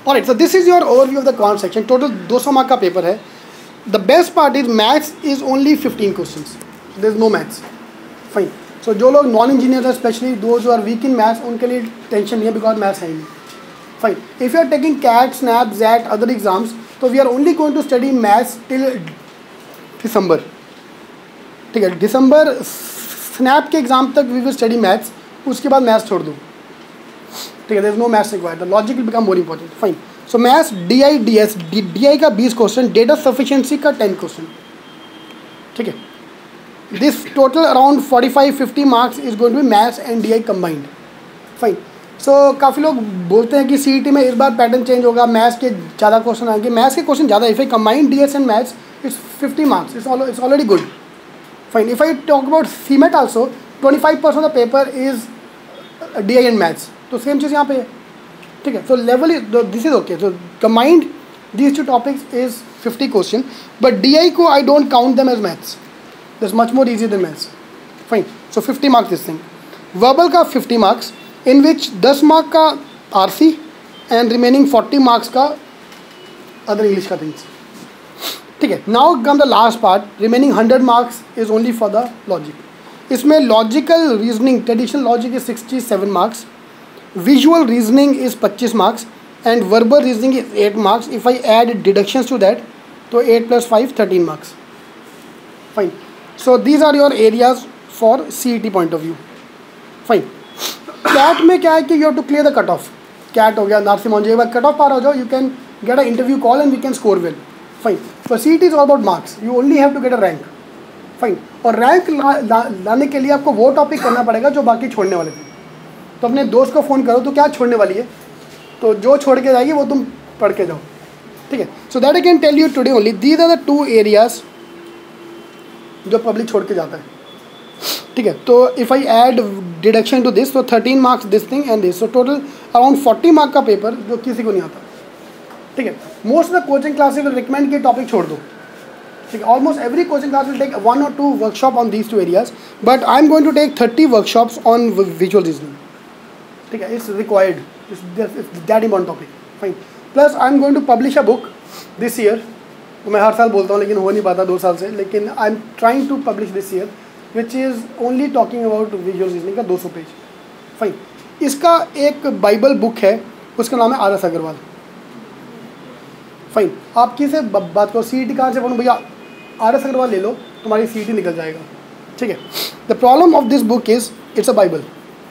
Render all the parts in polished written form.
Alright, so this is your overview of the quant section. Total 200 mark का paper है. The best part is maths is only 15 questions. There is no maths. Fine. So जो लोग non engineer है, specially दो जो are weak in maths, उनके लिए tension नहीं है बिकॉज मैथ्स है ही नहीं. Fine. If you are taking CAT, SNAP, XAT, other exams, तो we are only going to study maths till December. ठीक है, दिसंबर स्नैप के एग्जाम तक वी विल स्टडी मैथ्स. उसके बाद मैथ्स छोड़ दो. ठीक है, there is no maths required. The logic will become more important. Fine. So maths DI DS, DI का 20 क्वेश्चन, डेटा सफिशिएंसी का 10 क्वेश्चन. ठीक है, this total around 45-50 marks is going to be maths and DI combined. Fine. So काफ़ी लोग बोलते हैं कि CET में इस बार पैटर्न चेंज होगा, मैथ्स के ज़्यादा क्वेश्चन आएंगे. मैथ्स के क्वेश्चन ज़्यादा. If I combine DS and maths, it's 50 marks. It's already good. Fine. If I talk about CMAT also, 25% of the paper is DI and maths. तो same चीज़ यहाँ पे है. ठीक है, so level is this is okay. So combined these two topics is 50 question, but DI को I don't count them as maths. This much more easy than maths. Fine. So 50 marks this thing. Verbal का 50 marks, in which 10 mark का RC and remaining 40 marks का other English का things. ठीक है, now come the last part. Remaining 100 marks is only for the logic. इसमें logical reasoning, traditional logic is 67 marks, visual reasoning is 25 marks and verbal reasoning is 8 marks. If I add deductions to that, तो 8 + 5 13 marks. Fine. So these are your areas for CET point of view. Fine. CAT में क्या है कि you have to clear the cut off. CAT हो गया, नरसिम्हा हो जाए, एक बार कट ऑफ पार हो जाओ, you can get a interview call and we can score well. Fine. For CET is all about marks. You only have to get a rank. Fine. और rank लाने के लिए आपको वो टॉपिक करना पड़ेगा जो बाकी छोड़ने वाले थे. तो अपने दोस्त को फ़ोन करो, तो क्या छोड़ने वाली है, तो जो छोड़ के जाएगी वो तुम पढ़ के जाओ. ठीक है. So that I can tell you today only. These are the 2 areas जो पब्लिक छोड़ के जाता है. ठीक है. तो if I add deduction to this, तो 13 marks this thing and this. So total around 40 mark का पेपर जो किसी को नहीं आता. ठीक है. Most of the coaching classes will recommend कि टॉपिक छोड़ दो. ठीक है. Almost every coaching class will take 1 or 2 workshop on these 2 areas, but I am going to take 30 workshops on visual reasoning. ठीक है. It's required. It's that important topic. Fine. Plus I am going to publish a book this year. मैं हर साल बोलता हूँ लेकिन हो नहीं पाता 2 साल से, लेकिन I am trying to publish this year, which is only talking about visual reasoning का 200 पेज. फाइन. इसका एक बाइबल बुक है, उसका नाम है RS अग्रवाल. फाइन. आप किसे बात करो CET कहाँ से पढ़ूँ भैया, RS अग्रवाल ले लो, तुम्हारी CET निकल जाएगा. ठीक है. The problem of this book is it's a Bible.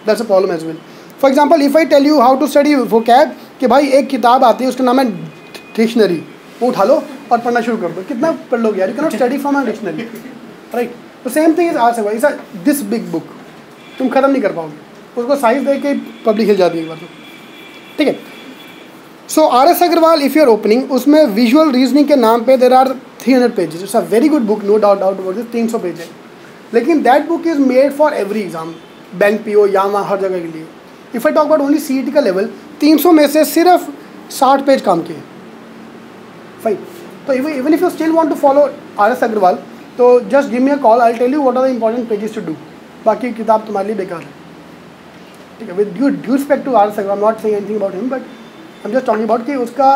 That's a problem as well. For example, if I tell you how to study vocab, कि भाई एक किताब आती है उसका नाम है डिक्शनरी, वो उठा लो और पढ़ना शुरू कर दो. कितना पढ़ लोगे यार, you can not study from a dictionary. Right. तो same thing is RS Agarwal. Is this big book, तुम खत्म नहीं कर पाओगे. उसको साइज दे के पब्लिक हिल जाती है एक बार तो. ठीक है. So RS Agarwal if you are opening, उसमें विजुअल रीजनिंग के नाम पे there are 300 pages. It's a very good book, no doubt about this. 300 page है, लेकिन that book is made for every exam, bank PO या वहाँ हर जगह के लिए. If I talk about only CET का लेवल, 300 में से सिर्फ 60 पेज काम किए. फाइन. तो even if you still want to follow RS Agarwal, तो just give me a call, I will tell you what are the important pages to do. बाकी किताब तुम्हारे लिए बेकार है. ठीक है. With due respect to RS Agarwal, not saying anything about him, but I am just talking about कि उसका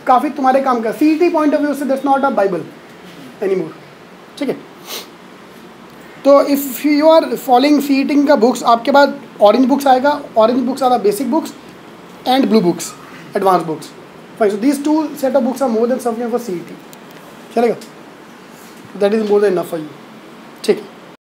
काफ़ी तुम्हारे काम का CET पॉइंट ऑफ व्यू से that's not a Bible any more. ठीक है. तो if you are following CET का बुक्स, आपके बाद ऑरेंज बुक्स आएगा. Orange books are the basic books and blue books advance books. Fine. So these 2 set of books are more than sufficient for CET. चलेगा. That is more than enough for you. ठीक है.